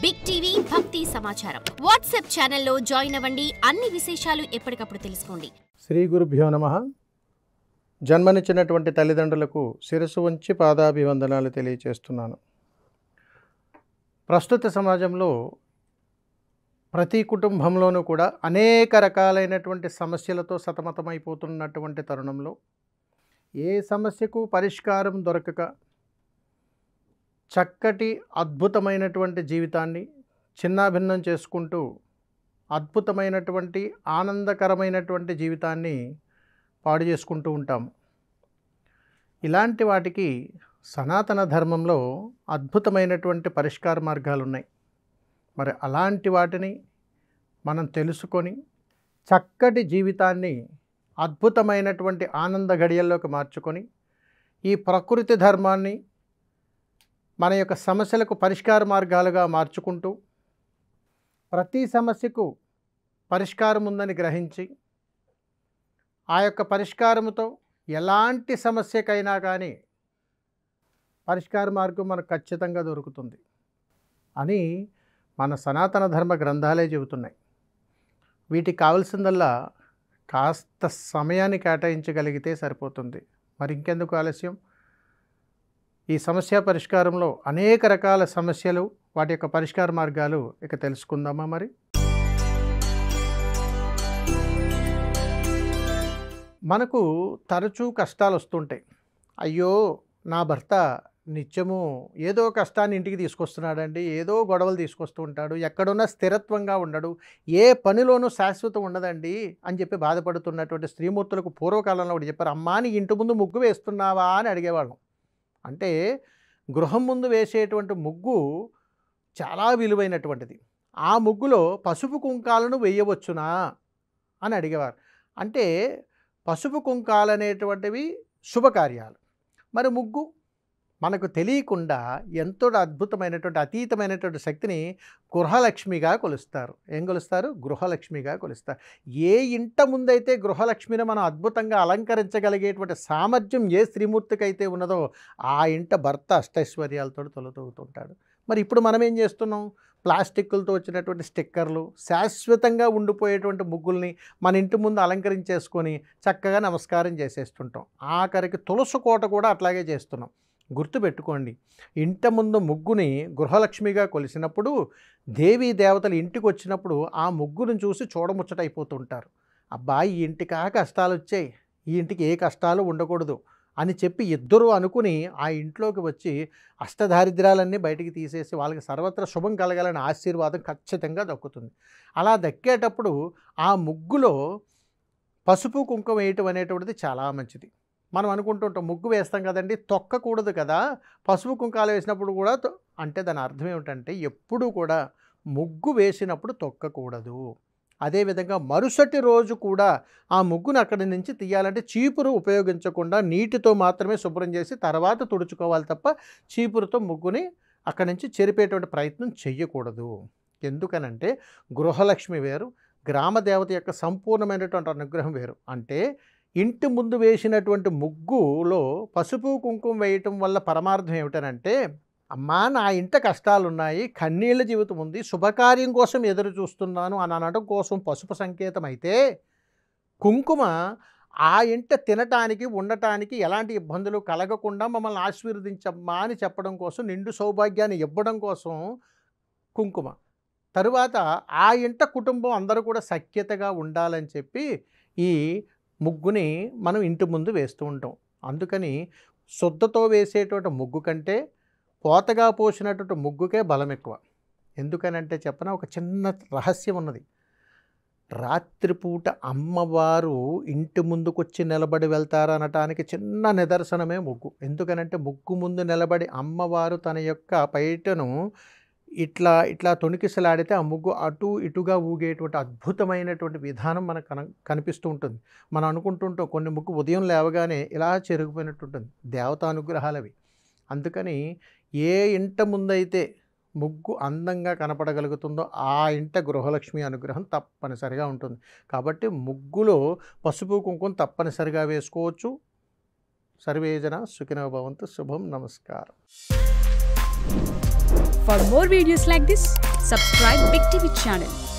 Big TV భక్తి సమాచారం WhatsApp ఛానల్లో జాయిన్ అవ్వండి. అన్ని విశేషాలు ఎప్పటికప్పుడు తెలుసుకోండి. శ్రీ గురుభ్యో నమః. జన్మనిచ్చినటువంటి తల్లిదండ్రులకు శిరస్సు వంచి పాదాభివందనాలు తెలియజేస్తున్నాను. ప్రస్తుత సమాజంలో ప్రతి కుటుంబంలోనూ కూడా అనేక రకాలైనటువంటి సమస్యలతో సతమతమైపోతున్నటువంటి తరుణంలో ఏ సమస్యకు పరిష్కారం దొరకక చక్కటి అద్భుతమైనటువంటి జీవితాన్ని చిన్నాభిన్నం చేసుకుంటూ అద్భుతమైనటువంటి ఆనందకరమైనటువంటి జీవితాన్ని పాడు చేసుకుంటూ ఉంటాము. ఇలాంటి వాటికి సనాతన ధర్మంలో అద్భుతమైనటువంటి పరిష్కార మార్గాలు ఉన్నాయి. మరి అలాంటి వాటిని మనం తెలుసుకొని చక్కటి జీవితాన్ని అద్భుతమైనటువంటి ఆనంద గడియల్లోకి మార్చుకొని ఈ ప్రకృతి ధర్మాన్ని మన యొక్క సమస్యలకు పరిష్కార మార్గాలుగా మార్చుకుంటూ ప్రతి సమస్యకు పరిష్కారం ఉందని గ్రహించి ఆ యొక్క పరిష్కారముతో ఎలాంటి సమస్యకైనా కానీ పరిష్కార మార్గం మనకు ఖచ్చితంగా దొరుకుతుంది అని మన సనాతన ధర్మ గ్రంథాలే చెబుతున్నాయి. వీటికి కావాల్సిందల్లా కాస్త సమయాన్ని కేటాయించగలిగితే సరిపోతుంది. మరి ఇంకెందుకు ఆలస్యం? ఈ సమస్య పరిష్కారంలో అనేక రకాల సమస్యలు, వాటి యొక్క పరిష్కార మార్గాలు ఇక తెలుసుకుందామా? మరి మనకు తరచూ కష్టాలు వస్తుంటాయి. అయ్యో నా భర్త నిత్యము ఏదో కష్టాన్ని ఇంటికి తీసుకొస్తున్నాడండి, ఏదో గొడవలు తీసుకొస్తూ ఉంటాడు, ఎక్కడున్నా స్థిరత్వంగా ఉండడు, ఏ పనిలోనూ శాశ్వతం ఉండదండి అని చెప్పి బాధపడుతున్నటువంటి స్త్రీమూర్తులకు పూర్వకాలంలో ఒకటి చెప్పారు. అమ్మా నీ ఇంటి ముందు ముగ్గు వేస్తున్నావా అని అడిగేవాళ్ళం. అంటే గృహం ముందు వేసేటువంటి ముగ్గు చాలా విలువైనటువంటిది. ఆ ముగ్గులో పసుపు కుంకాలను వేయవచ్చునా అని అడిగేవారు. అంటే పసుపు కుంకాలు అనేటువంటివి శుభకార్యాలు. మరి ముగ్గు మనకు తెలియకుండా ఎంతో అద్భుతమైనటువంటి అతీతమైనటువంటి శక్తిని గృహలక్ష్మిగా కొలుస్తారు. ఏం కొలుస్తారు? గృహలక్ష్మిగా కొలుస్తారు. ఏ ఇంట ముందైతే గృహలక్ష్మిని మనం అద్భుతంగా అలంకరించగలిగేటువంటి సామర్థ్యం ఏ స్త్రీమూర్తికి అయితే ఉన్నదో ఆ ఇంట భర్త అష్టైశ్వర్యాలతో తొలతూగుతుంటాడు. మరి ఇప్పుడు మనం ఏం చేస్తున్నాం? ప్లాస్టిక్లతో వచ్చినటువంటి స్టిక్కర్లు, శాశ్వతంగా ఉండిపోయేటువంటి ముగ్గుల్ని మన ఇంటి ముందు అలంకరించేసుకొని చక్కగా నమస్కారం చేసేస్తుంటాం. ఆఖరికి తులసి కోట కూడా అట్లాగే చేస్తున్నాం. గుర్తుపెట్టుకోండి, ఇంట ముందు ముగ్గుని గృహలక్ష్మిగా కొలిసినప్పుడు దేవీ దేవతలు ఇంటికి వచ్చినప్పుడు ఆ ముగ్గును చూసి చూడముచ్చటైపోతుంటారు. అబ్బాయి ఈ ఇంటికి ఆ కష్టాలు వచ్చాయి, ఈ ఇంటికి ఏ కష్టాలు ఉండకూడదు అని చెప్పి ఇద్దరు అనుకుని ఆ ఇంట్లోకి వచ్చి అష్టదారిద్ర్యాలన్నీ బయటికి తీసేసి వాళ్ళకి సర్వత్రా శుభం కలగాలని ఆశీర్వాదం ఖచ్చితంగా దక్కుతుంది. అలా దక్కేటప్పుడు ఆ ముగ్గులో పసుపు కుంకుమ వేయటం అనేటువంటిది చాలా మంచిది. మనం అనుకుంటుంటాం ముగ్గు వేస్తాం కదండి, తొక్కకూడదు కదా, పసుపు కుంకాలు వేసినప్పుడు కూడా అంటే దాని అర్థం ఏమిటంటే ఎప్పుడూ కూడా ముగ్గు వేసినప్పుడు తొక్కకూడదు. అదేవిధంగా మరుసటి రోజు కూడా ఆ ముగ్గును అక్కడి నుంచి తీయాలంటే చీపురు ఉపయోగించకుండా నీటితో మాత్రమే శుభ్రం చేసి తర్వాత తుడుచుకోవాలి తప్ప చీపురుతో ముగ్గుని అక్కడి నుంచి చెరిపేటువంటి ప్రయత్నం చెయ్యకూడదు. ఎందుకనంటే గృహలక్ష్మి వేరు, గ్రామదేవత యొక్క సంపూర్ణమైనటువంటి అనుగ్రహం వేరు. అంటే ఇంటి ముందు వేసినటువంటి ముగ్గులో పసుపు కుంకుమ వేయటం వల్ల పరమార్థం ఏమిటనంటే, అమ్మా నా ఇంట కష్టాలున్నాయి, కన్నీళ్ళ జీవితం ఉంది, శుభకార్యం కోసం ఎదురు చూస్తున్నాను అని అనడం కోసం పసుపు సంకేతం అయితే, కుంకుమ ఆ ఇంట తినటానికి ఉండటానికి ఎలాంటి ఇబ్బందులు కలగకుండా మమ్మల్ని ఆశీర్వదించమ్మా అని చెప్పడం కోసం, నిండు సౌభాగ్యాన్ని ఇవ్వడం కోసం కుంకుమ. తరువాత ఆ ఇంట కుటుంబం అందరూ కూడా సఖ్యతగా ఉండాలని చెప్పి ఈ ముగ్గుని మనం ఇంటి ముందు వేస్తూ ఉంటాం. అందుకని శుద్ధతో వేసేటువంటి ముగ్గు కంటే పోతగా పోసినటువంటి ముగ్గుకే బలం ఎక్కువ. ఎందుకనంటే చెప్పన ఒక చిన్న రహస్యం ఉన్నది. రాత్రిపూట అమ్మవారు ఇంటి ముందుకొచ్చి నిలబడి వెళ్తారు అనటానికి చిన్న నిదర్శనమే ముగ్గు. ఎందుకనంటే ముగ్గు ముందు నిలబడి అమ్మవారు తన యొక్క పైటను ఇట్లా ఇట్లా తొణికిసలాడితే ఆ ముగ్గు అటు ఇటుగా ఊగేటువంటి అద్భుతమైనటువంటి విధానం మనకు కనిపిస్తూ ఉంటుంది. మనం అనుకుంటుంటాం కొన్ని ముగ్గు ఉదయం లేవగానే ఇలా చెరిగిపోయినట్టు ఉంటుంది. దేవతా అనుగ్రహాలు అవి. అందుకని ఏ ఇంట ముందైతే ముగ్గు అందంగా కనపడగలుగుతుందో ఆ ఇంట గృహలక్ష్మి అనుగ్రహం తప్పనిసరిగా ఉంటుంది. కాబట్టి ముగ్గులో పసుపు కుంకుమ తప్పనిసరిగా వేసుకోవచ్చు. సర్వేజన సుఖినో భవంతు. శుభం. నమస్కారం. For more videos like this, subscribe Big TV channel.